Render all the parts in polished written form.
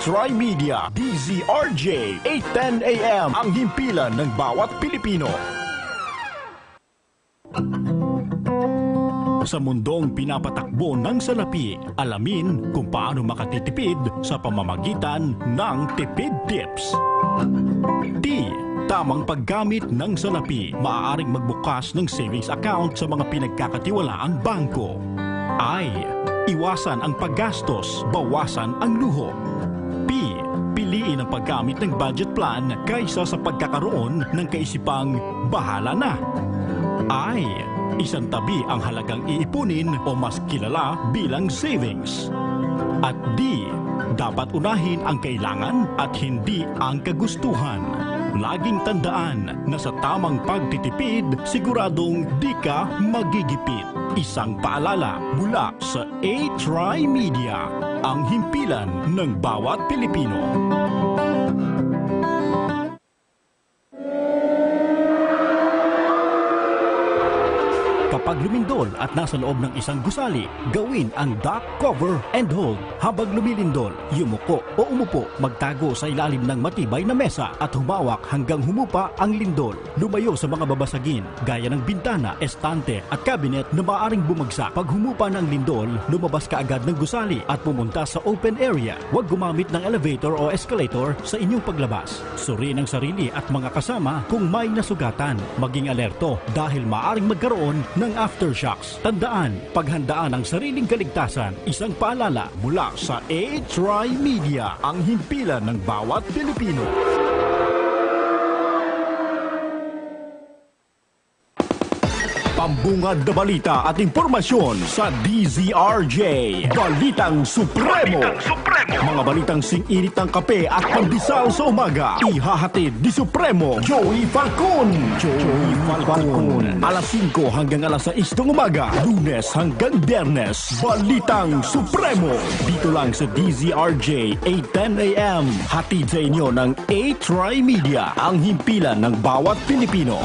TriMedia, DZRJ, 8:10 AM, ang himpilan ng bawat Pilipino. Sa mundong pinapatakbo ng salapi, alamin kung paano makatitipid sa pamamagitan ng tipid tips. T. Tamang paggamit ng salapi. Maaaring magbukas ng savings account sa mga pinagkakatiwalaang bangko. I. Iwasan ang paggastos, bawasan ang luho. P. Piliin ang paggamit ng budget plan kaysa sa pagkakaroon ng kaisipang bahala na. I. Isantabi ang halagang iipunin o mas kilala bilang savings. At D. Dapat unahin ang kailangan at hindi ang kagustuhan. Laging tandaan na sa tamang pagtitipid, siguradong di ka magigipit. Isang paalala mula sa TriMedia, ang himpilan ng bawat Pilipino. Kapag lumindol at nasa loob ng isang gusali, gawin ang duck cover and hold. Habang lumilindol, yumuko o umupo, magtago sa ilalim ng matibay na mesa at humawak hanggang humupa ang lindol. Lumayo sa mga babasagin, gaya ng bintana, estante at cabinet na maaaring bumagsak. Pag humupa ng lindol, lumabas ka agad ng gusali at pumunta sa open area. Huwag gumamit ng elevator o escalator sa inyong paglabas. Suriin ang sarili at mga kasama kung may nasugatan. Maging alerto dahil maaaring magkaroon ng aftershocks. Tandaan, paghandaan ang sariling kaligtasan. Isang paalala mula sa TriMedia, ang himpilan ng bawat Pilipino. Pambungad na balita at impormasyon sa DZRJ. Balitang Supremo. Mga balitang sing-init ng kape at pandesal sa umaga. Ihahatid ni Supremo Joey Falcon. Alas 5 hanggang alas 6 ng umaga. Lunes hanggang Biyernes. Balitang Supremo. Dito lang sa DZRJ 8:10 AM. Hatid sa inyo ng TriMedia, ang himpilan ng bawat Pilipino.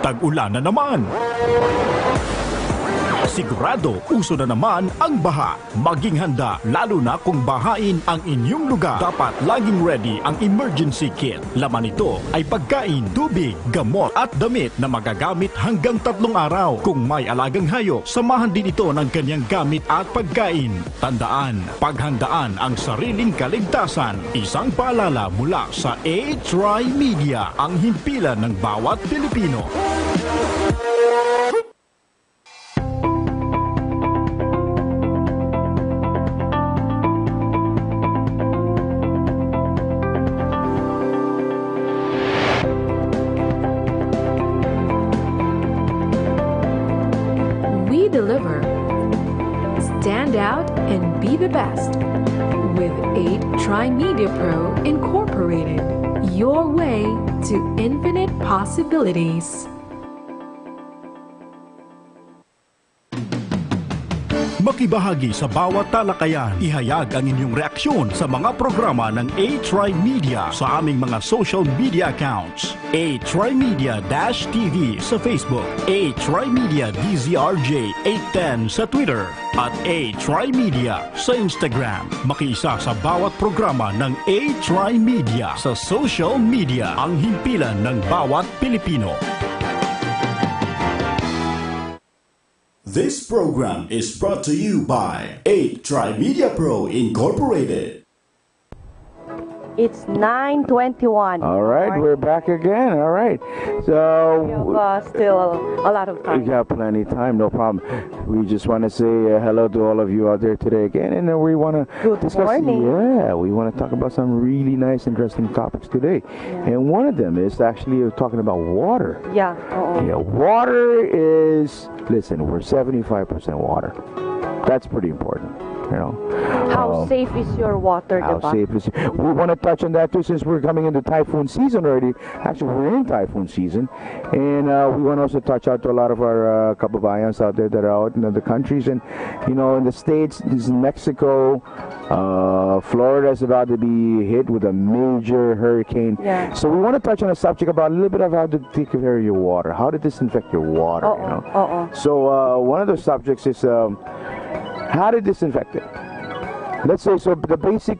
Tag-ulan na naman. Sigurado, uso na naman ang baha. Maging handa, lalo na kung bahain ang inyong lugar. Dapat laging ready ang emergency kit. Laman nito ay pagkain, tubig, gamot at damit na magagamit hanggang 3 araw. Kung may alagang hayop, samahan din ito ng kanyang gamit at pagkain. Tandaan, paghandaan ang sariling kaligtasan. Isang paalala mula sa TriMedia, ang himpilan ng bawat Pilipino. Deliver. Stand out and be the best with TriMedia Pro Incorporated. Your way to infinite possibilities. Makibahagi sa bawat talakayan. Ihayag ang inyong reaksyon sa mga programa ng TriMedia sa aming mga social media accounts. TriMedia-TV sa Facebook, TriMedia DZRJ 810 sa Twitter, at TriMedia sa Instagram. Makiisa sa bawat programa ng TriMedia sa social media, ang himpilan ng bawat Pilipino. This program is brought to you by TriMedia Pro Incorporated. It's 9:21. All right, we're back again. All right. So we have still a lot of time. We got plenty of time, no problem. We just want to say hello to all of you out there today again, and we want to discuss. Yeah, we want to talk about some really nice, interesting topics today. Yeah. And one of them is actually talking about water. Yeah. Yeah, water is. Listen, we're 75% water. That's pretty important. You know, how safe is your water? How safe is? We want to touch on that too, since we're coming into typhoon season already. Actually, we're in typhoon season, and we want to also touch out to a lot of our kababayans out there that are out in other countries, and in the States, in Mexico, Florida is about to be hit with a major hurricane. Yeah. So we want to touch on a subject about a little bit of how to take care of your water, how to disinfect your water. So one of those subjects is How to disinfect it? Let's say, so the basic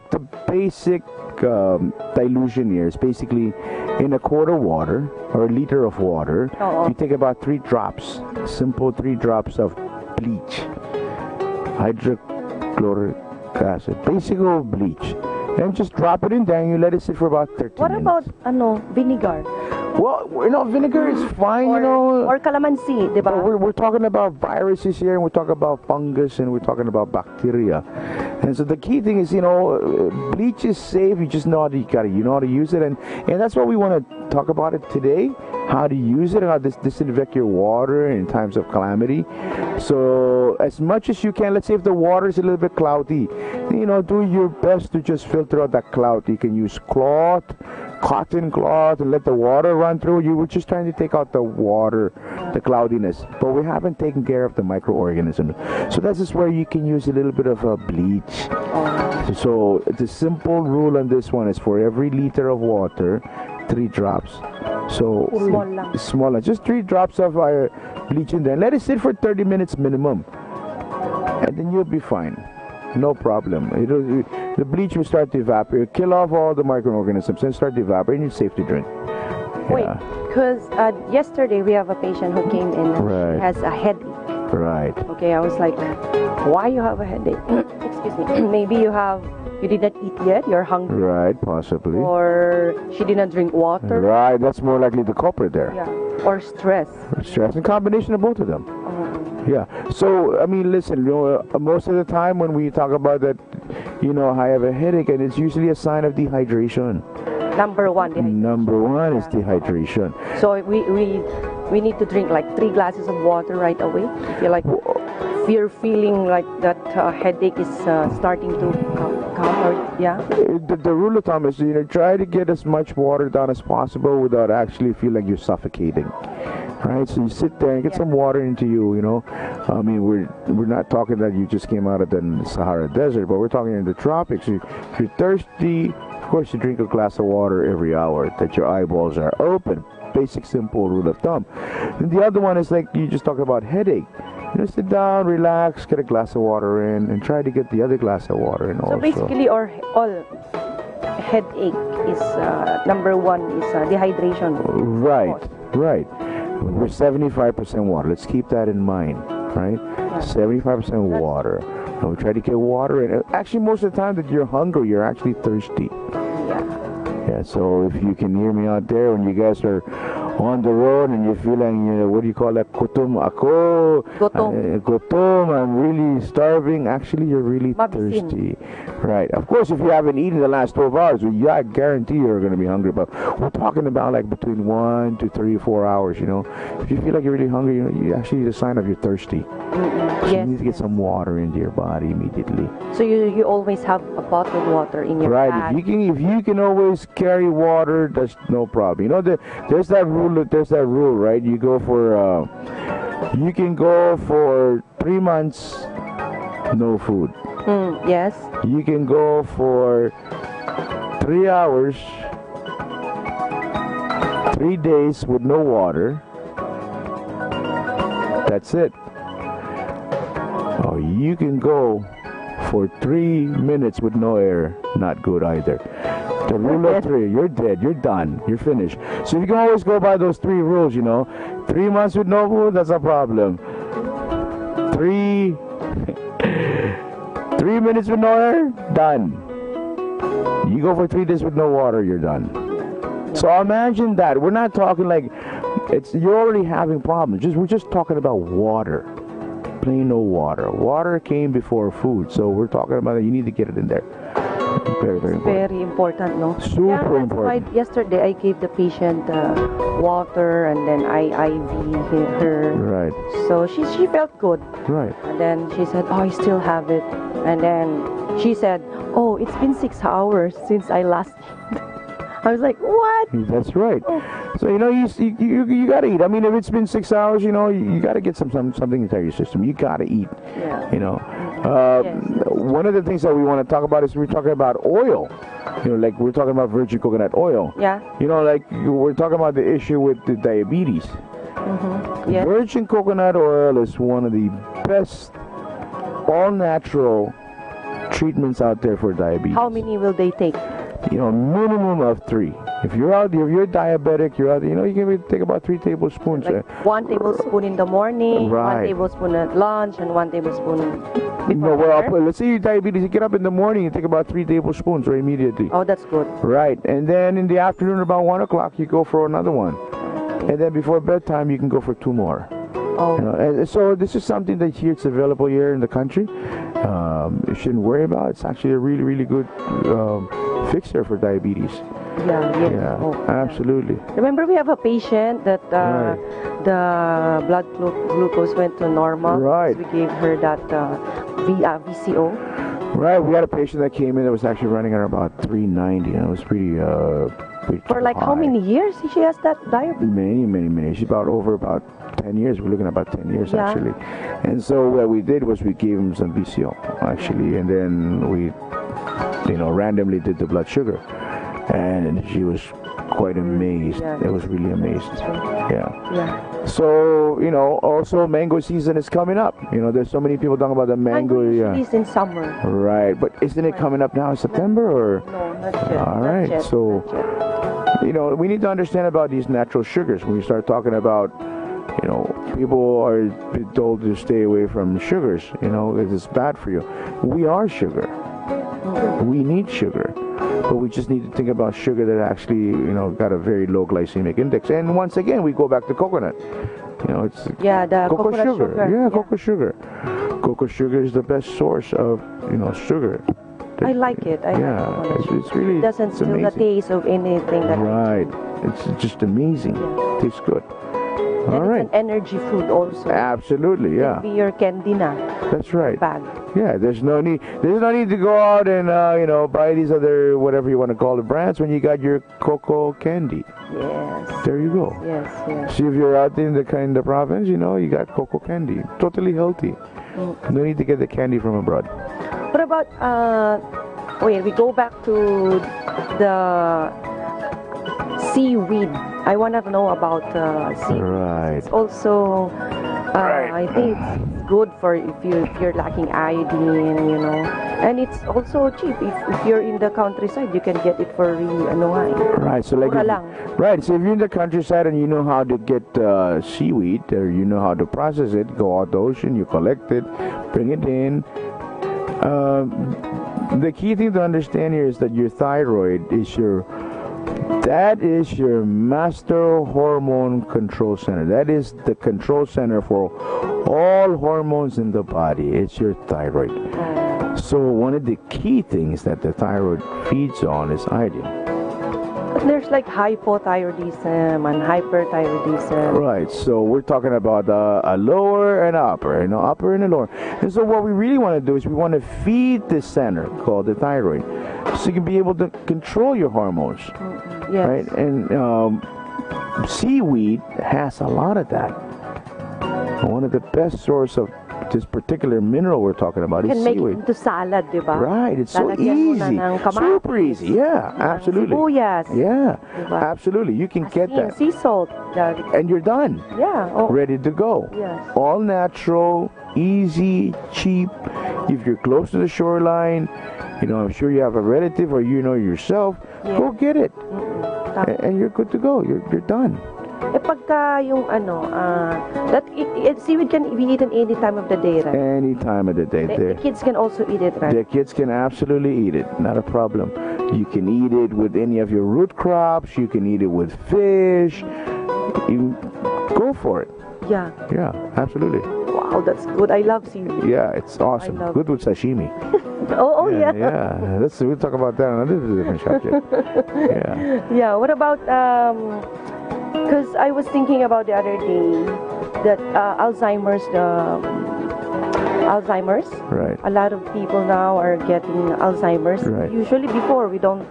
dilution here is basically in a quart of water or a liter of water. You take about 3 drops, simple 3 drops of bleach, hydrochloric acid, basic old bleach, and just drop it in there and you let it sit for about 30 What minutes. about vinegar? Well, vinegar is fine, Or calamansi, di ba? We're talking about viruses here, and we're talking about fungus, and we're talking about bacteria. And so the key thing is, bleach is safe. You just know how to use it, and that's what we want to talk about it today. How to use it, how to disinfect your water in times of calamity. So as much as you can, let's say if the water is a little bit cloudy, do your best to just filter out that cloud. You can use cotton cloth, and let the water run through. You were just trying to take out the water, the cloudiness, but we haven't taken care of the microorganisms. So that's just where you can use a little bit of bleach. So the simple rule on this one is for every liter of water, 3 drops. So small, just 3 drops of bleach in there. Let it sit for 30 minutes minimum, and then you'll be fine. No problem. The bleach will start to evaporate, kill off all the microorganisms, and start to evaporate, and it's safe to drink. Wait, because yesterday we have a patient who came in and Right. she has a headache. Right. Okay, I was like, why you have a headache? Excuse me. Maybe you did not eat yet, you're hungry. Right, possibly. Or she did not drink water. Right, that's more likely the culprit there. Yeah. Or stress. Stress, and combination of both of them. Yeah. So, I mean, listen, most of the time when we talk about that, I have a headache, and it's usually a sign of dehydration. Number 1, dehydration. Number 1 is dehydration. So we need to drink like 3 glasses of water right away. If you're feeling like that headache is starting to come, or yeah. The rule of thumb is, try to get as much water down as possible without actually feeling like you're suffocating. Right, so you sit there and get some water into you. I mean, we're not talking that you just came out of the Sahara Desert, but we're talking in the tropics. If you're thirsty, of course, you drink a glass of water every hour that your eyeballs are open. Basic, simple rule of thumb. And the other one is like you just talked about headache. Sit down, relax, get a glass of water in, and try to get the other glass of water in also. So basically, all headache is number 1 is dehydration. Right. We're 75% water. Let's keep that in mind, right? 75% water. And we try to get water in. Actually, most of the time that you're hungry, you're actually thirsty. Yeah, so if you can hear me out there when you guys are on the road and you're feeling, what do you call that? Gutom. I'm really starving. Actually, you're really thirsty. Right. Of course, if you haven't eaten the last 12 hours, I guarantee you're going to be hungry. But we're talking about like between 1 to 3 or 4 hours, If you feel like you're really hungry, you actually need a sign of you're thirsty. So you need to get some water into your body immediately. So you always have a bottled water in your bag. Right. If you can always carry water, that's no problem. There's that rule, right? You go for you can go for 3 months no food. Yes. You can go for 3 hours, 3 days with no water. That's it. Or you can go for 3 minutes with no air. Not good either. The rule of 3, you're dead, you're done, you're finished. So you can always go by those 3 rules, 3 months with no food, that's a problem. 3 minutes with no air, done. You go for 3 days with no water, you're done. So imagine that. We're not talking like you're already having problems. We're just talking about water. Plain no water. Water came before food, so we're talking about it. You need to get it in there. Very, very important. Very important, no? Super important. Yesterday, I gave the patient water, and then I IV her. Right. So she felt good. Right. And then she said, I still have it. And then she said, it's been 6 hours since I last eat. I was like, what? That's right. So you gotta eat. I mean, if it's been 6 hours, you gotta get something into your system. You gotta eat. Yeah. One of the things that we want to talk about is we're talking about oil. Like we're talking about virgin coconut oil. Yeah. Like we're talking about the issue with the diabetes. Yes. Virgin coconut oil is one of the best all natural treatments out there for diabetes. How many will they take? Minimum of 3. If you're diabetic, you can take about 3 tablespoons. Like 1 tablespoon in the morning, Right. 1 tablespoon at lunch, and 1 tablespoon before dinner. Let's say you're diabetes, you get up in the morning, you take about 3 tablespoons right immediately. Oh, that's good. Right, and then in the afternoon about 1 o'clock, you go for another one. And then before bedtime, you can go for 2 more. Oh. And so this is something that it's available here in the country. You shouldn't worry about it. It's actually a really, really good fixer for diabetes. Yeah. Oh, absolutely. Remember, we have a patient that Right. the blood glucose went to normal. Right. We gave her that VCO. Right, we had a patient that came in that was actually running at about 390, and it was pretty For like how high. many years she has that diabetes? Many. She's about 10 years. We're looking at about 10 years, Yeah. actually. And so what we did was we gave him some VCO, actually, and then we, randomly did the blood sugar. And she was quite amazed. Yeah. It was really amazed. Yeah. Yeah. So, also mango season is coming up. There's so many people talking about the mango. Usually is in summer. Right, but isn't it coming up now in September or? No, not yet. All not right, yet, so not yet. we need to understand about these natural sugars. When we start talking about, people are told to stay away from sugars. It's bad for you. We are sugar. We need sugar, but we just need to think about sugar that actually, got a very low glycemic index. And once again, we go back to coconut. It's the coconut sugar. Yeah, cocoa sugar. Cocoa sugar is the best source of, sugar. I like it. I like coconut it's really It doesn't it's feel the amazing. taste of anything that. Right. It's just amazing. Yeah. Tastes good. And All right. it's an energy food also. Absolutely, yeah. Can be your candy na That's right. bag. Yeah, there's no need to go out and buy these other whatever you want to call the brands when you got your cocoa candy. Yes. There you go. Yes. See, if you're out in the province, you got cocoa candy. Totally healthy. No need to get the candy from abroad. What about we go back to the seaweed. I want to know about seaweed. Right. It's also I think it's good for if you're lacking iodine, and it's also cheap. If you're in the countryside, you can get it for Right. So like mura lang. right. So if you're in the countryside and you know how to get seaweed, or you know how to process it, go out the ocean, you collect it, bring it in. The key thing to understand here is that your thyroid is your master hormone control center. That is the control center for all hormones in the body. It's your thyroid. So one of the key things that the thyroid feeds on is iodine. But there's like hypothyroidism and hyperthyroidism. Right, so we're talking about a lower and upper, upper and a lower. And so what we really want to do is we want to feed this center called the thyroid, so you can be able to control your hormones. Yes. Right, and seaweed has a lot of that. One of the best source of this particular mineral we're talking about You is can make seaweed. it into salad, di ba? Right, it's so Lalagyan mo na easy, ng kamatis, super easy. Yeah, absolutely. sibuyas, Yeah, diba? absolutely. You can get asin, that, sea salt. and you're done, Yeah. Oh, ready to go. yes. All natural, easy, cheap. If you're close to the shoreline, I'm sure you have a relative or yourself, Yeah. go get it, Tama. and you're good to go. You're done. Pagka yung seaweed can be eaten any time of the day, right? Any time of the day. The kids can also eat it, right? The kids can absolutely eat it, not a problem. You can eat it with any of your root crops. You can eat it with fish. You go for it. Yeah. Yeah, absolutely. Wow, that's good. I love seaweed. Yeah, it's awesome. I love Good with sashimi. Yeah. Yeah. We'll talk about that on another different subject. Yeah. Yeah. What about because I was thinking about the other day that Alzheimer's. Right. A lot of people now are getting Alzheimer's. Right. Usually before we don't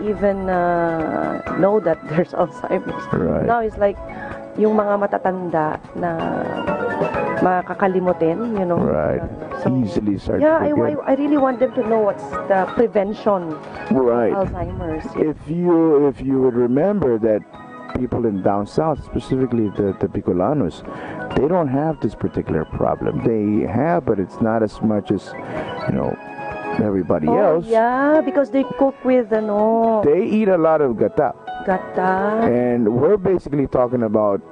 even know that there's Alzheimer's. Right. Now it's like yung mga matatanda na makakalimutin, Right. So, Easily start yeah, to forget. I really want them to know what's the prevention Right. of Alzheimer's. If you would remember that people in down south, specifically the Bicolanos, they don't have this particular problem. They have, but it's not as much as, everybody else. Yeah, because they cook with, They eat a lot of gata. Gata. And we're basically talking about,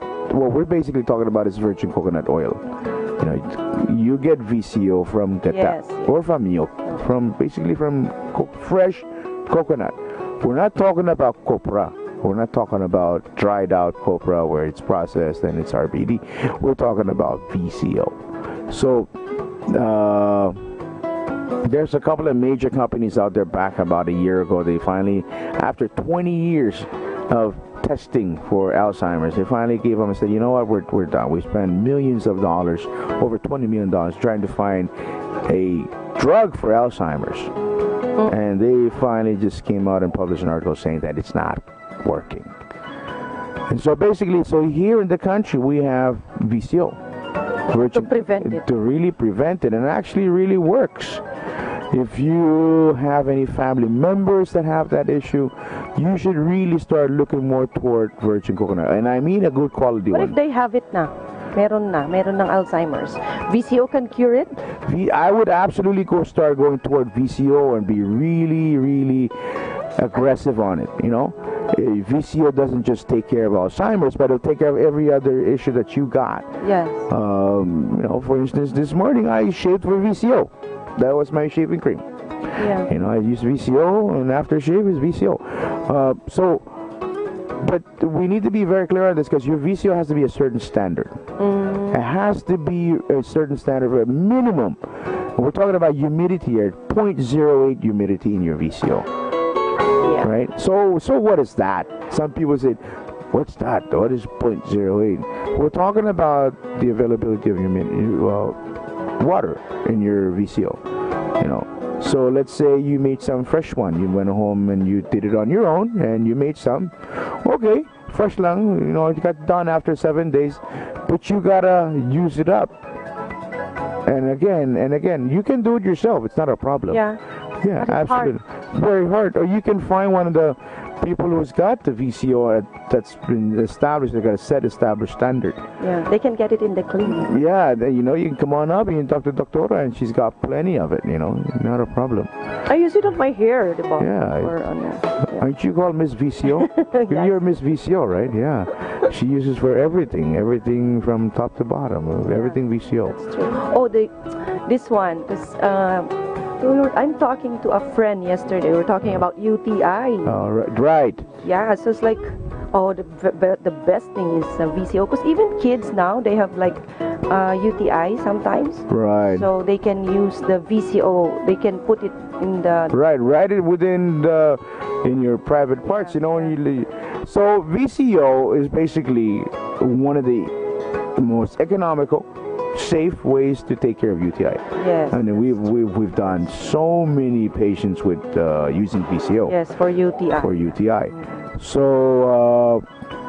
is virgin coconut oil. You get VCO from gata or from milk, from fresh coconut. We're not talking about copra. We're not talking about dried out copra where it's processed and it's RBD. We're talking about VCO. So there's a couple of major companies out there back about a year ago. They finally, after 20 years of testing for Alzheimer's, they finally gave them and said, you know what, we're done. We spent millions of dollars, over $20 million, trying to find a drug for Alzheimer's. And they finally just came out and published an article saying that it's not working. And so basically, here in the country, we have VCO. To prevent it. To really prevent it. And it actually really works. If you have any family members that have that issue, you should really start looking more toward virgin coconut. And I mean a good quality one. What if they have it na? Meron ng Alzheimer's. VCO can cure it? I would absolutely start going toward VCO and be really, really aggressive on it, VCO doesn't just take care of Alzheimer's, but it'll take care of every other issue that you got. Yes. For instance, this morning I shaved with VCO. That was my shaving cream. Yeah. I use VCO, and aftershave is VCO. But we need to be very clear on this, because your VCO has to be a certain standard. It has to be a certain standard for a minimum. We're talking about humidity here, 0.08 humidity in your VCO. Yeah. Right? So what is that? Some people say, what's that? What is 0.08? We're talking about the availability of water in your VCO. So let's say you made some fresh one. You went home and you did it on your own, and you made some. Okay, fresh lang. It got done after 7 days, but you gotta use it up. And again, you can do it yourself. It's not a problem. Yeah. Yeah, absolutely. Very hard. Or you can find one of the people who's got the VCO that's been established. They've got a set established standard. Yeah, they can get it in the clinic. Yeah, you can come on up and you can talk to Doctora, and she's got plenty of it. Not a problem. I use it on my hair, diba? Yeah. Aren't you called Miss VCO? You're Miss VCO, right? Yeah. She uses for everything from top to bottom, everything VCO. That's true. Oh, this one, I'm talking to a friend yesterday. We were talking about UTI. Right. Yeah, so it's like, the best thing is VCO, because even kids now, they have like UTI sometimes. Right. So they can use the VCO. They can put it in the... Right, write it in your private parts, So VCO is basically one of the most economical, safe ways to take care of UTI. Yes. And we've done so many patients with using VCO. Yes, for UTI. For UTI. So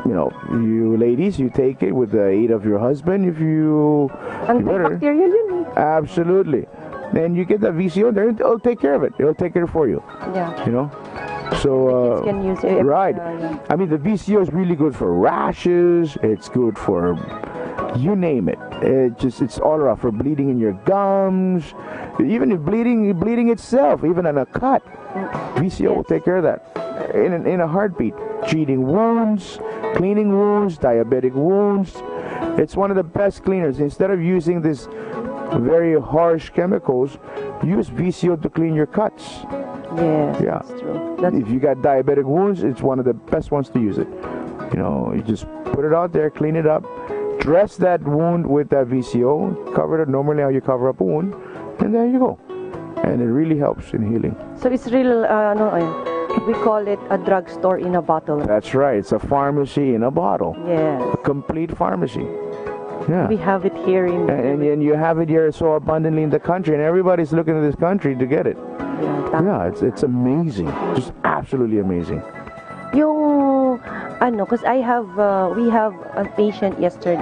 you ladies, you take it with the aid of your husband. If you antibacterial, you need. Absolutely. Then you get the VCO there, it'll take care of it. It'll take care for you. Yeah. So kids can use it. Right. I mean, the VCO is really good for rashes. It's good for you name it. It's all around, for bleeding in your gums, even if bleeding itself, even on a cut. VCO will take care of that in a heartbeat. Treating wounds, cleaning wounds, diabetic wounds. It's one of the best cleaners. Instead of using this very harsh chemicals, use VCO to clean your cuts. Yes, yeah. That's true. If you got diabetic wounds, it's one of the best ones to use it. You just put it out there, clean it up, dress that wound with that VCO, cover it normally how you cover up a wound, and there you go. And it really helps in healing. So it's real, we call it a drugstore in a bottle. That's right. It's a pharmacy in a bottle. Yes. A complete pharmacy. Yeah. We have it here in... And you have it here so abundantly in the country, and everybody's looking to this country to get it. Yeah, it's amazing. Just absolutely amazing. Because we have a patient yesterday.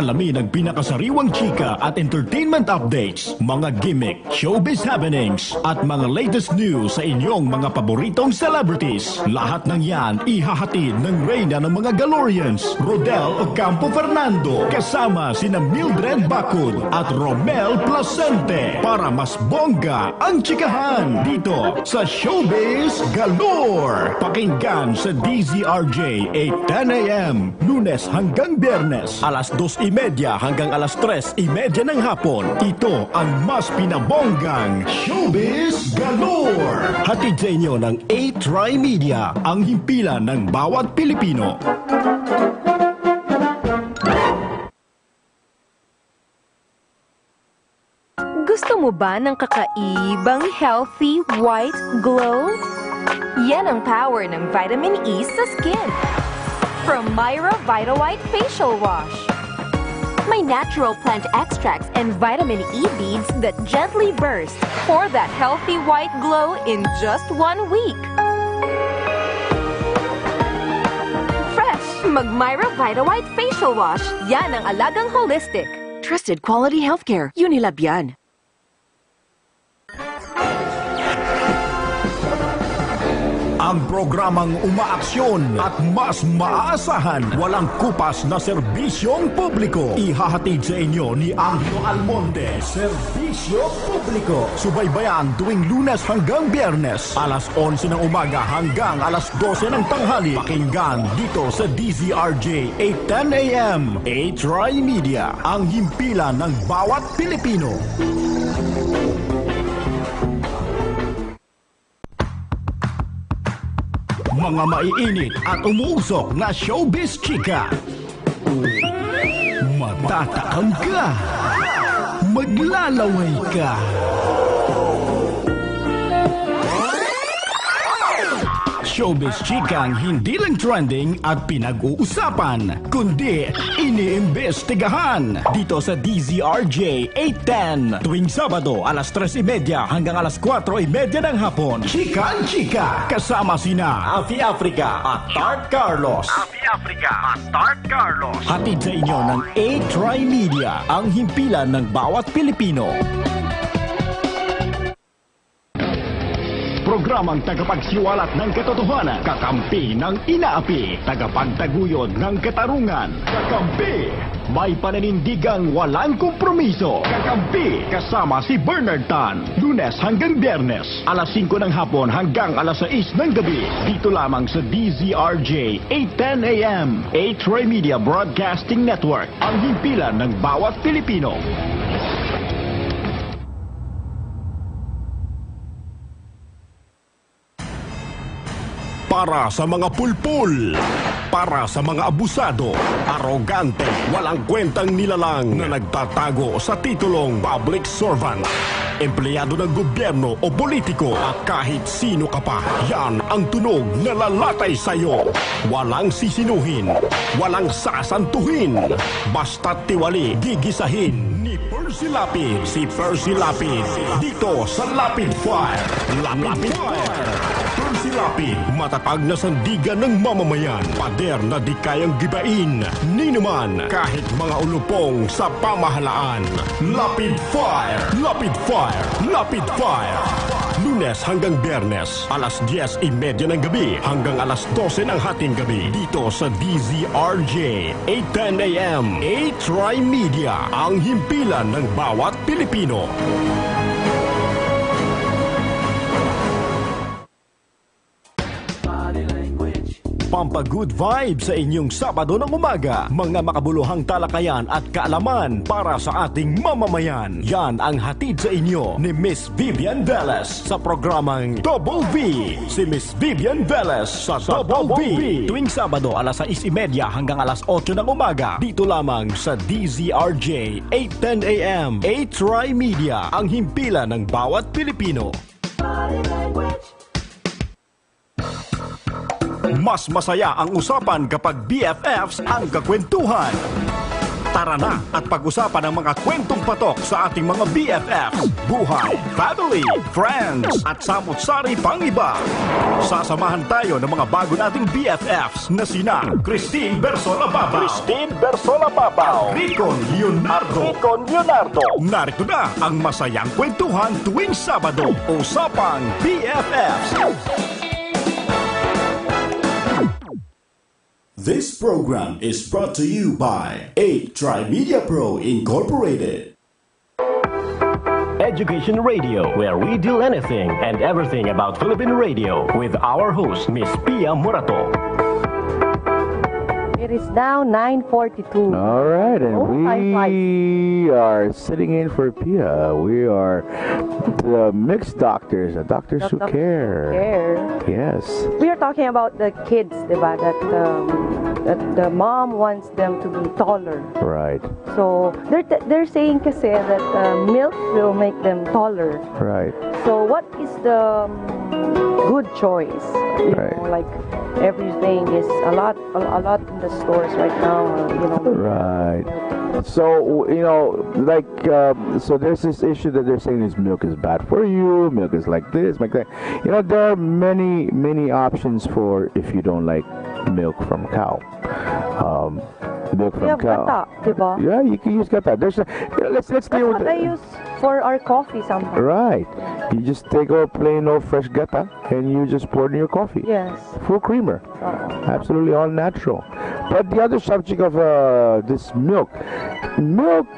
Alamin ang pinakasariwang chika at entertainment updates, mga gimmick, showbiz happenings, at mga latest news sa inyong mga paboritong celebrities. Lahat ng yan ihahatid ng reyna ng mga Galorians, Rodel Ocampo Fernando, kasama sina Mildred Bacud at Romel Placente para mas bongga ang chikahan dito sa Showbiz Galore. Pakinggan sa DZRJ 8:10 a.m. Lunes hanggang Biyernes, alas 2:30 hanggang alas 3:30 ng hapon. Ito ang mas pinabonggang Showbiz Galore. Hatid sa inyo ng TriMedia, ang himpilan ng bawat Pilipino. Gusto mo ba ng kakaibang healthy white glow? Yan ang power ng vitamin E sa skin. From Myra Vita White Facial Wash. May natural plant extracts and vitamin E beads that gently burst for that healthy white glow in just 1 week. Fresh, mag-Myra Vita White Facial Wash. Yan ang alagang holistic. Trusted quality healthcare. Unilab yan. Ang programang umaaksyon at mas maaasahan, walang kupas na serbisyong publiko. Ihahatid sa inyo ni Angelo Almonte, Serbisyo Publiko. Subaybayan tuwing Lunes hanggang Biyernes, alas 11 ng umaga hanggang alas 12 ng tanghali. Pakinggan dito sa DZRJ 8:10 a.m. TriMedia, ang himpilan ng bawat Pilipino. Mga maiinit at umuusok na showbiz chika. Matatakam ka. Maglalaway ka. Showbiz chikang hindi lang trending at pinag-uusapan, kundi iniimbestigahan dito sa DZRJ 8:10 tuwing Sabado alas 3:30 hanggang alas 4:30 ng hapon. Chikan Chika kasama sina Afi Africa at Tart Carlos. Hatid sa inyo ng TriMedia, ang himpilan ng bawat Pilipino. Programang tagapagsiwalat ng katotohanan, kakampi ng inaapi, tagapagtaguyod ng katarungan, kakampi, may pananindigang walang kompromiso, kakampi, kasama si Bernard Tan, Lunes hanggang Biyernes, alas 5 ng hapon hanggang alas 6 ng gabi, dito lamang sa DZRJ 8:10 a.m. TriMedia Broadcasting Network, ang himpilan ng bawat Pilipino. Para sa mga pulpul, para sa mga abusado, arogante, walang kwentang nilalang na nagtatago sa titulong public servant, empleyado ng gobyerno o politiko at kahit sino ka pa, yan ang tunog na lalatay sa'yo. Walang sisinuhin, walang sasantuhin, basta't tiwali, gigisahin ni Percy Lapid, si Percy Lapid, dito sa Lapid Fire. Lapid Fire. Percy Lapid, matatag na sandigan ng mamamayan, pader na di kayang gibain, ni naman kahit mga ulupong sa pamahalaan. Lapid Fire! Lapid Fire! Lapid Fire! Lunes hanggang Biyernes, alas 10:30 ng gabi hanggang alas 12 ng hating gabi, dito sa DZRJ 8:10 a.m. TriMedia, ang himpilan ng bawat Pilipino. Pampagood vibes sa inyong Sabado ng umaga. Mga makabuluhang talakayan at kaalaman para sa ating mamamayan. Yan ang hatid sa inyo ni Miss Vivian Velez sa programang Double V. Si Miss Vivian Velez sa Double V. Tuwing Sabado alas 6:30 hanggang alas 8 ng umaga. Dito lamang sa DZRJ 8:10 a.m. TriMedia, ang himpilan ng bawat Pilipino. Mas masaya ang usapan kapag BFFs ang kakwentuhan. Tara na at pag-usapan ang mga kwentong patok sa ating mga BFFs, buhay, family, friends, at samut-sari pang iba. Sasamahan tayo ng mga bago nating BFFs na sina Christine Bersola-Babaw, at Ricon Leonardo. Narito na ang masayang kwentuhan tuwing Sabado, Usapang BFFs. This program is brought to you by TriMedia Pro Incorporated. Education Radio, where we do anything and everything about Philippine radio with our host, Miss Pia Morato. It is now 9:42. All right, and we are sitting in for Pia. We are the mixed doctors, the doctors who care. Yes. We are talking about the kids, diba? That the mom wants them to be taller. Right. So they're saying kasi that milk will make them taller. Right. So what is the good choice? You Right. know, like everything is a lot in the stores right now. Right. So, so there's this issue that they're saying is milk is bad for you, milk is like this, like that. There are many options for if you don't like milk from cow. Milk from cow. Gata, diba? Yeah, you can use gata. Let's That's deal with what I use for our coffee sometimes. Right. You just take a plain old fresh gata and you just pour it in your coffee. Yes. Full creamer. Absolutely all natural. But the other subject of this milk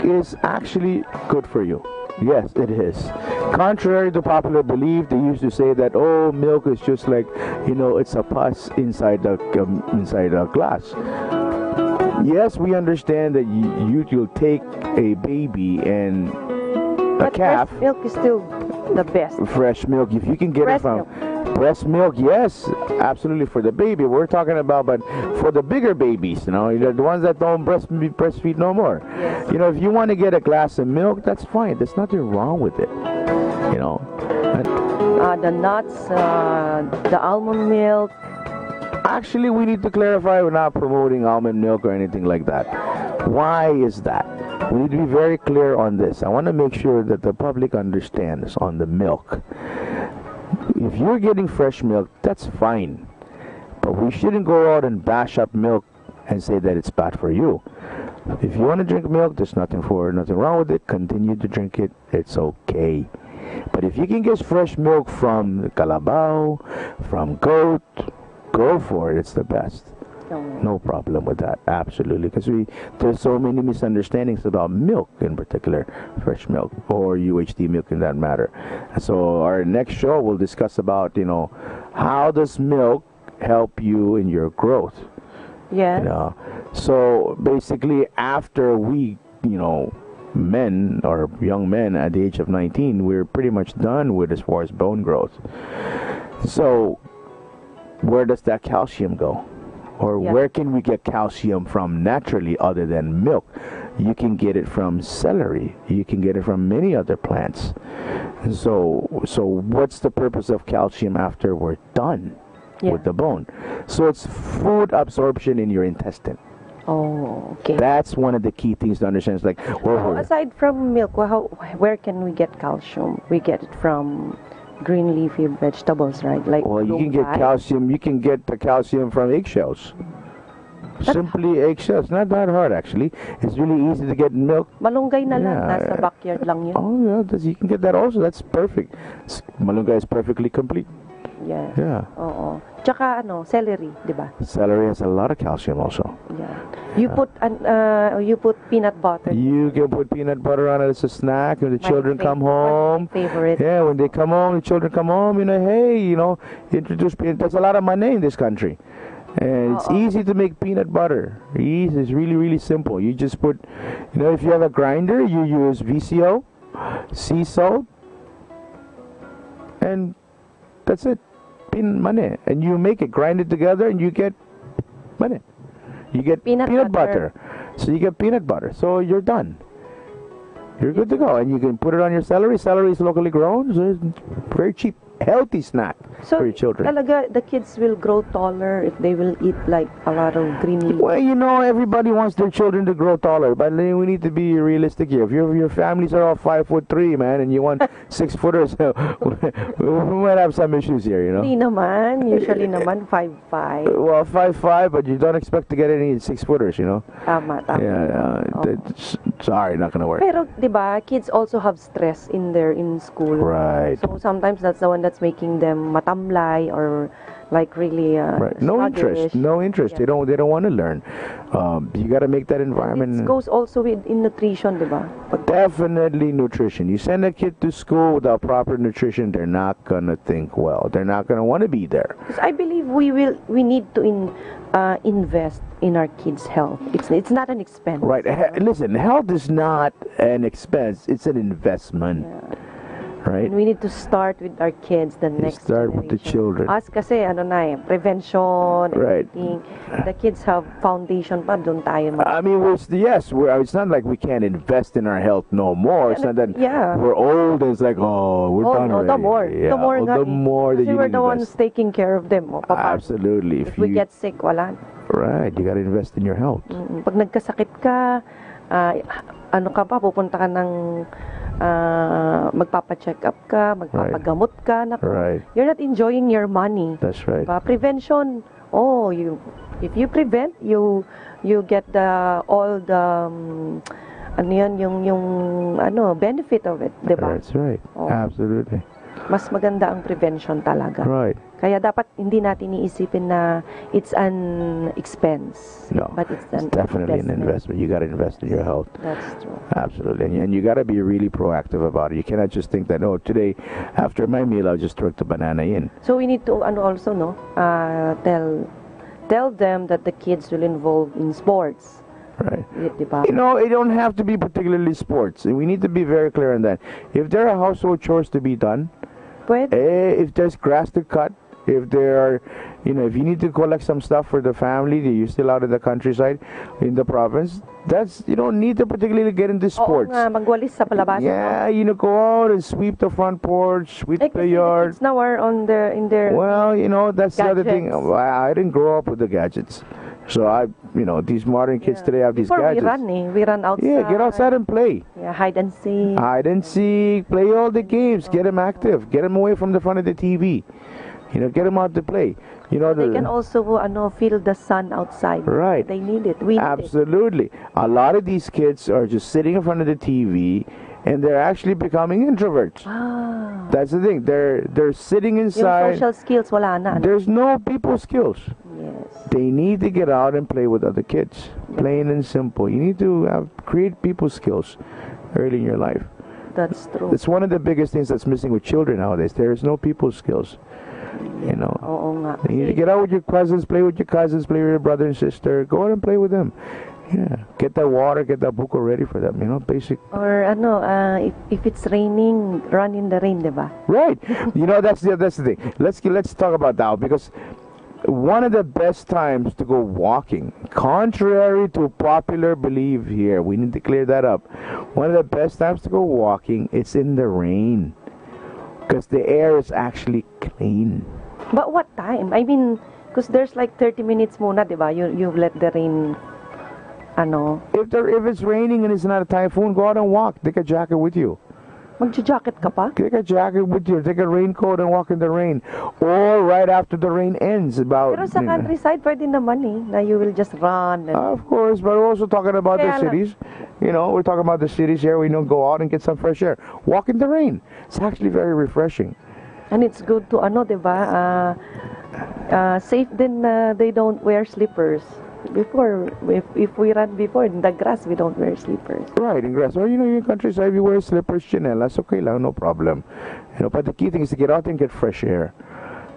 is actually good for you. Yes, it is. Contrary to popular belief, they used to say that, oh, milk is just like, it's a pus inside a glass. Yes, we understand that you'll take a baby and a calf. Fresh milk is still the best. Fresh milk, if you can get Breast it from breast milk, yes, absolutely for the baby. We're talking about, but for the bigger babies, the ones that don't breastfeed no more. Yes. If you want to get a glass of milk, that's fine. There's nothing wrong with it. The nuts, the almond milk. Actually, we need to clarify we're not promoting almond milk or anything like that. Why is that? We need to be very clear on this. I want to make sure that the public understands on the milk. If you're getting fresh milk, that's fine. But we shouldn't go out and bash up milk and say that it's bad for you. If you want to drink milk, there's nothing wrong with it. Continue to drink it. It's okay. But if you can get fresh milk from Kalabaw, from goat, go for it. It's the best. No problem with that. Absolutely. Because there's so many misunderstandings about milk in particular, fresh milk or UHT milk in that matter. So our next show we'll discuss about, how does milk help you in your growth? Yeah. So basically after we, men or young men at the age of 19, we're pretty much done with as far as bone growth. So where does that calcium go? Or where can we get calcium from naturally other than milk? You can get it from celery. You can get it from many other plants. So what's the purpose of calcium after we're done with the bone? So it's food absorption in your intestine. Oh, okay. That's one of the key things to understand. It's like, aside from milk, where can we get calcium? We get it from green leafy vegetables, right? Like you can get calcium. You can get the calcium from eggshells. Simply eggshells. Not that hard, actually. It's really easy to get milk. Malunggay na lang. Nasa backyard lang yun. Oh, yeah. You can get that also. That's perfect. Malunggay is perfectly complete. Yeah. Oo. Tsaka celery, di ba? Celery has a lot of calcium also. Yeah. You put peanut butter. You can put peanut butter on it as a snack when the children come home. My favorite. Yeah, when they come home, the children come home, introduce peanut. There's a lot of money in this country. And it's easy to make peanut butter. It's really, really simple. You just put, if you have a grinder, you use VCO, sea salt, and that's it. Money, and you make it, grind it together, and you get money. You get peanut butter. So you get peanut butter. So you're done. You're good to go, and you can put it on your celery. Celery is locally grown, so it's very cheap. healthy snack So for your children. talaga, the kids will grow taller if they will eat like a lot of green leaf. Well, everybody wants their children to grow taller, but then we need to be realistic here. If your families are all 5'3", man, and you want 6-footers, we might have some issues here, Hindi naman. Usually naman 5'5". Well, 5'5", but you don't expect to get any 6-footers, Tama. Yeah, sorry, not gonna work. Pero, di ba, kids also have stress in school. Right. So sometimes that's the one that's making them matamlay or like really Right. No sluggish. interest. Yeah. They don't want to learn. You got to make that environment. It goes also in nutrition, di ba? Definitely nutrition. You send a kid to school without proper nutrition, they're not gonna think well. They're not gonna want to be there. Because I believe we need to invest in our kids' health. It's not an expense. Right. Listen, health is not an expense. It's an investment. Yeah. Right. And we need to start with our kids, the next start with the generation. children. Us kasi prevention, Right. everything. The kids have foundation pa, doon tayo I mean, it's not like we can't invest in our health no more. It's not that we're old and it's like, we're done no, already. the more. Yeah. The more nga the more that Kasi you we're need the to ones invest. taking care of them. Absolutely. If we get sick, wala. Right, you got to invest in your health. Pag nagkasakit ka, pupunta ka ng magpapa-check up ka, magpapagamot ka. Right. You're not enjoying your money. That's right. Prevention. If you prevent, you get all the benefit of it, diba? That's right. Absolutely. Mas maganda ang prevention talaga. Right. Kaya dapat hindi natin iisipin na it's an expense. No, but it's definitely an investment. You got to invest in your health. That's true. Absolutely. And you got to be really proactive about it. You cannot just think that, today after my meal I'll just throw the banana in. So we need to also tell them that the kids will involve in sports. Right. Diba? It don't have to be particularly sports. We need to be very clear on that. If there are household chores to be done, if there's grass to cut, if there are, if you need to collect some stuff for the family, you're still out in the countryside, in the province, you don't need to particularly get into sports. Magwalis sa palabasan. Yeah, go out and sweep the front porch, sweep the yard. The kids now are in their Well, that's the other thing. gadgets. I didn't grow up with the gadgets. So these modern kids today have these Before gadgets. we run outside. Yeah, get outside and play. Yeah, hide and seek. Hide and seek, play all the games, get them active, get them away from the front of the TV. Get them out to play. They can also feel the sun outside. Right. They need it. We need Absolutely. A lot of these kids are just sitting in front of the TV and they're actually becoming introverts. That's the thing. They're sitting Yung inside. social skills wala na. There's no people skills. Yes. They need to get out and play with other kids. Plain and simple. You need to create people skills early in your life. That's true. It's one of the biggest things that's missing with children nowadays. There is no people skills. Oo nga. You need to get out with your cousins, play with your brother and sister. Go out and play with them. Yeah. Get that water, get that buko ready for them. Basic. Or if it's raining, run in the rain, diba? Right. That's the thing. Let's talk about that because one of the best times to go walking, contrary to popular belief here, we need to clear that up. One of the best times to go walking, it's in the rain. Because the air is actually clean. But what time? I mean, because there's like 30 minutes muna, diba? You let the rain, If it's raining and it's not a typhoon, go out and walk. Take a jacket with you. Magja-jacket ka pa? Take a jacket with you. Take a raincoat and walk in the rain. Or right after the rain ends. Pero sa countryside, pwede naman na you will just run. Of course, but we're also talking about the cities. We're talking about the cities here. We go out and get some fresh air. Walk in the rain. It's actually very refreshing. And it's good to, diba? Safe din na they don't wear slippers. Before, if we run before in the grass, we don't wear slippers. Right, in grass. Or in countryside, you wear slippers, chinelas, okay lang, no problem. But the key thing is to get out and get fresh air.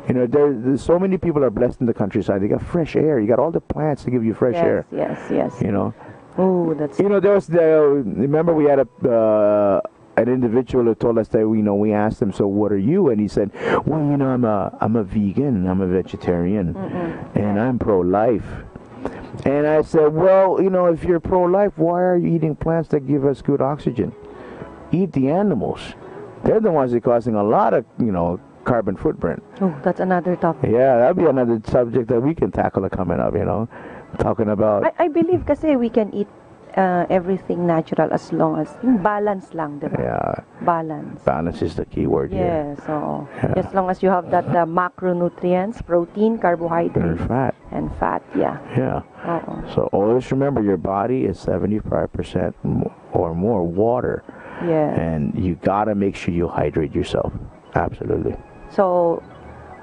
There's so many people are blessed in the countryside. They got fresh air. You got all the plants to give you fresh air. Yes. Oh, that's. Remember we had an individual who told us that we asked him, so what are you? And he said, well, I'm a vegan, I'm a vegetarian, and I'm pro-life. And I said, well, if you're pro-life, why are you eating plants that give us good oxygen? Eat the animals. They're the ones that are causing a lot of, carbon footprint. Oh, that's another topic. Yeah, that'll be another subject that we can tackle coming up, talking about. I believe kasi we can eat everything natural as long as yung balance lang, diba? Yeah. Balance. Balance is the key word here. Yes, so as long as you have that macronutrients, protein, carbohydrates, and fat, yeah. Yeah. So always remember your body is 75% or more water. Yeah. And you gotta make sure you hydrate yourself. Absolutely. So,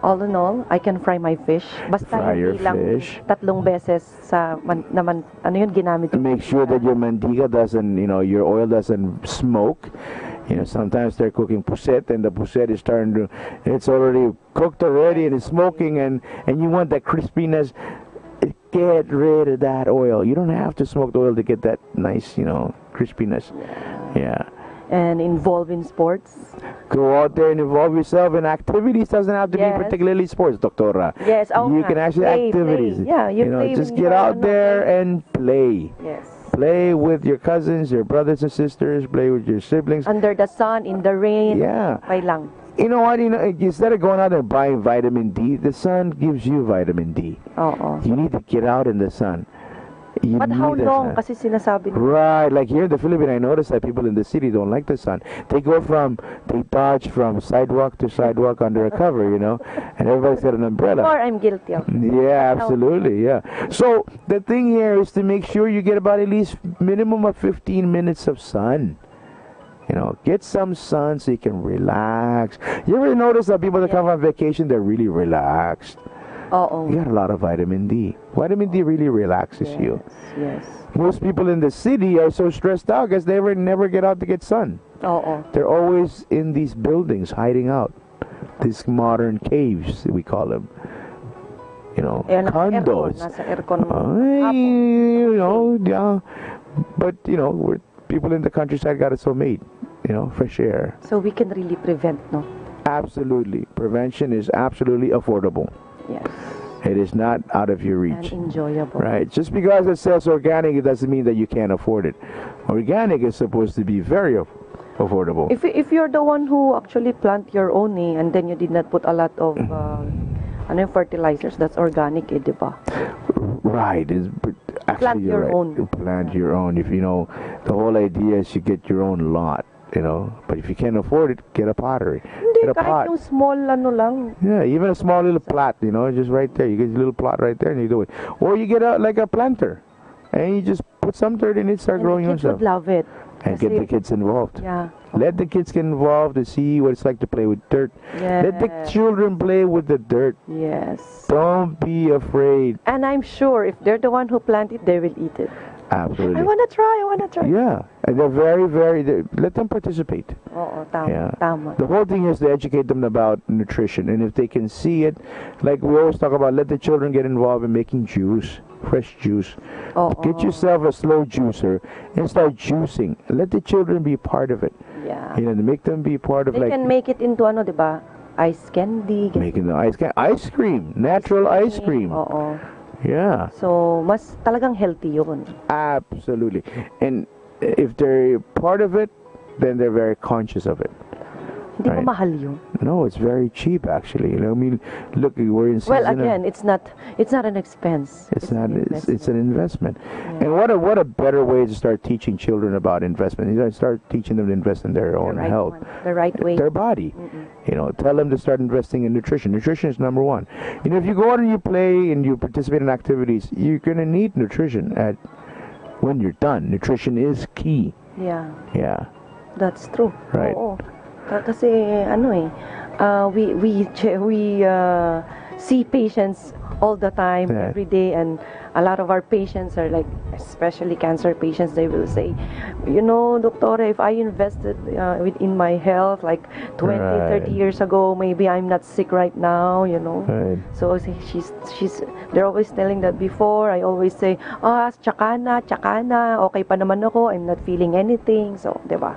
all in all, I can fry my fish. Basta Fry your hindi lang fish. 3 beses sa ano yun ginamit. Make sure that your mantika doesn't, your oil doesn't smoke. Sometimes they're cooking puset and the puset is it's already cooked already and it's smoking and you want that crispiness. Get rid of that oil. You don't have to smoke the oil to get that nice, crispiness. Yeah. And involved in sports. Go out there and involve yourself in activities. Doesn't have to be particularly sports, Doctora. Yes. You can actually activities. Play. Yeah, you play just get out there and play. Yes. Play with your cousins, your brothers and sisters. Play with your siblings. Under the sun, in the rain. Yeah. Okay lang. You know what? Instead of going out and buying vitamin D, the sun gives you vitamin D. You need to get out in the sun. But how long? Kasi sinasabi nila. Right, like here in the Philippines, I noticed that people in the city don't like the sun. They dodge from sidewalk to sidewalk under a cover, and everybody's got an umbrella. Or I'm guilty of. Yeah, absolutely, yeah. So the thing here is to make sure you get about at least minimum of 15 minutes of sun. Get some sun so you can relax. You ever notice that people that come on vacation, they're really relaxed? You got a lot of vitamin D. Vitamin D really relaxes you. Yes. Most people in the city are so stressed out because they never get out to get sun. They're always in these buildings hiding out. These modern caves, we call them. Condos. Yeah. But, people in the countryside got it so made. Fresh air. So we can really prevent, no? Absolutely. Prevention is absolutely affordable. Yes. It is not out of your reach. And enjoyable. Right. Just because it says organic, it doesn't mean that you can't afford it. Organic is supposed to be very affordable. If you're the one who actually plant your own and then you did not put a lot of fertilizers, that's organic, diba? Right. Actually, plant you're your right. own. Plant your own. If the whole idea is you get your own lot. But if you can't afford it, get a pottery. Get a pot. Yung small lang. Yeah, even a small little plot, just right there. You get a little plot right there and you do it. Or you get a planter and you just put some dirt in it, start growing yourself. yourself. Kids would love it. And get the kids involved. Yeah. Let the kids get involved to see what it's like to play with dirt. Yes. Let the children play with the dirt. Yes. Don't be afraid. And I'm sure if they're the one who plant it, they will eat it. Absolutely. I want to try. Yeah. And they're very, let them participate. Tama. The whole thing is to educate them about nutrition. And if they can see it, like we always talk about, let the children get involved in making juice, fresh juice. Get yourself a slow juicer and start juicing. Let the children be part of it. Yeah. To make them be part of they can make it into diba? Ice candy. Making the ice cream. Natural ice cream. Yeah. So, mas talagang healthy yun. Absolutely. And if they're part of it, then they're very conscious of it. Hindi ba mahal yun? No, it's very cheap actually. Look, we're in season. Well, again, it's not an expense. It's an investment. Yeah. And what a better way to start teaching children about investment. You start teaching them to invest in their own health. The right way. Their body. Tell them to start investing in nutrition. Nutrition is number one. If you go out and you play and you participate in activities, you're going to need nutrition when you're done. Nutrition is key. Yeah. Yeah. That's true. Right. Kasi we see patients all the time, every day, and a lot of our patients are like, especially cancer patients, they will say, Doctor, if I invested in my health like 20, 30 years ago, maybe I'm not sick right now, Right. So they're always telling that before. I always say, tsaka na, okay pa naman ako, I'm not feeling anything, so, diba?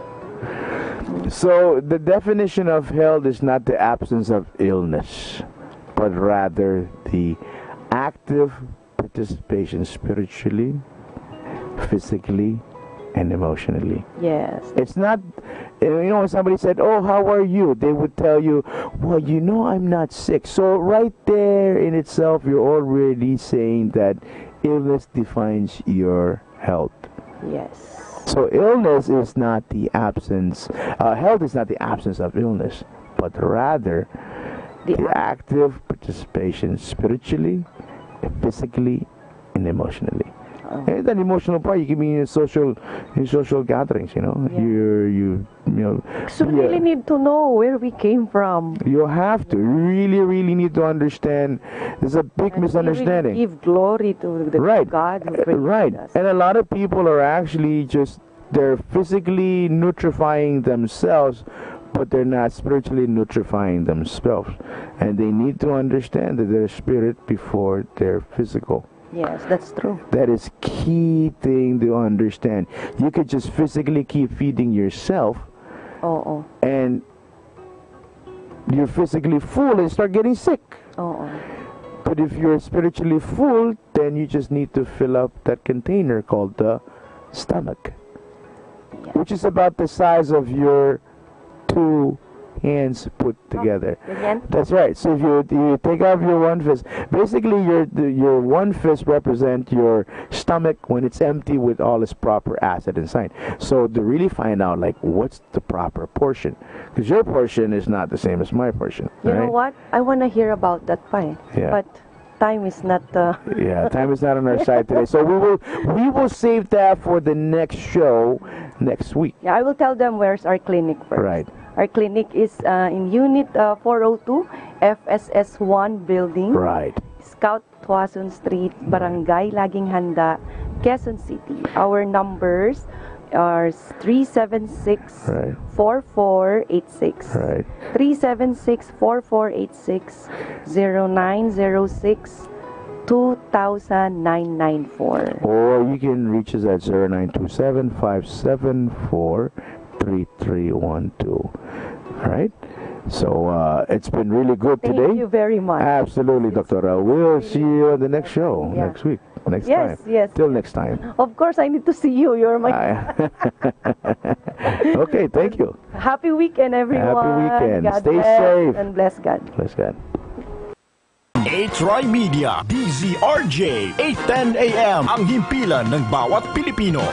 So the definition of health is not the absence of illness, but rather the active participation spiritually, physically, and emotionally. Yes. It's not, when somebody said, oh, how are you? They would tell you, well, I'm not sick. So right there in itself, you're already saying that illness defines your health. Yes. So illness is not the absence, health is not the absence of illness, but rather the active participation spiritually, physically, and emotionally. And that emotional part, you can be in social gatherings, Yeah. So we yeah. really need to know where we came from. You have to really need to understand. There's a big misunderstanding. Give glory to the God who created us. And a lot of people are actually they're physically nutrifying themselves, but they're not spiritually nutrifying themselves. And they need to understand that they're spirit before they're physical. Yes, that's true. That is key thing to understand. You could just physically keep feeding yourself, and you're physically full and start getting sick. But if you're spiritually full, then you just need to fill up that container called the stomach, which is about the size of your 2 hands put together. That's right. So if you take off your one fist, basically your one fist represents your stomach when it's empty with all its proper acid inside. So to really find out what's the proper portion, because your portion is not the same as my portion. You know what? I want to hear about that pie. Yeah. But time is not. Yeah, time is not on our side today. So we will save that for the next show next week. Yeah, I will tell them where's our clinic first. Right. Our clinic is in Unit 402, FSS1 building. Right. Scout Tuason Street, Barangay Laging Handa, Quezon City. Our numbers are 376-4486. Right. 376-4486, 0906 200994. Or you can reach us at 0927-574-3312. All right. So it's been really good today. Thank you very much. Absolutely, Doctora. We'll see you on the next show next week. Next time. Yes. Till next time. Of course, I need to see you. You're my. Okay. Thank you. Happy weekend, everyone. Happy weekend. God Stay bless safe. and bless God. Bless God. TriMedia, DZRJ, 8:10 AM ang himpilan ng bawat Pilipino.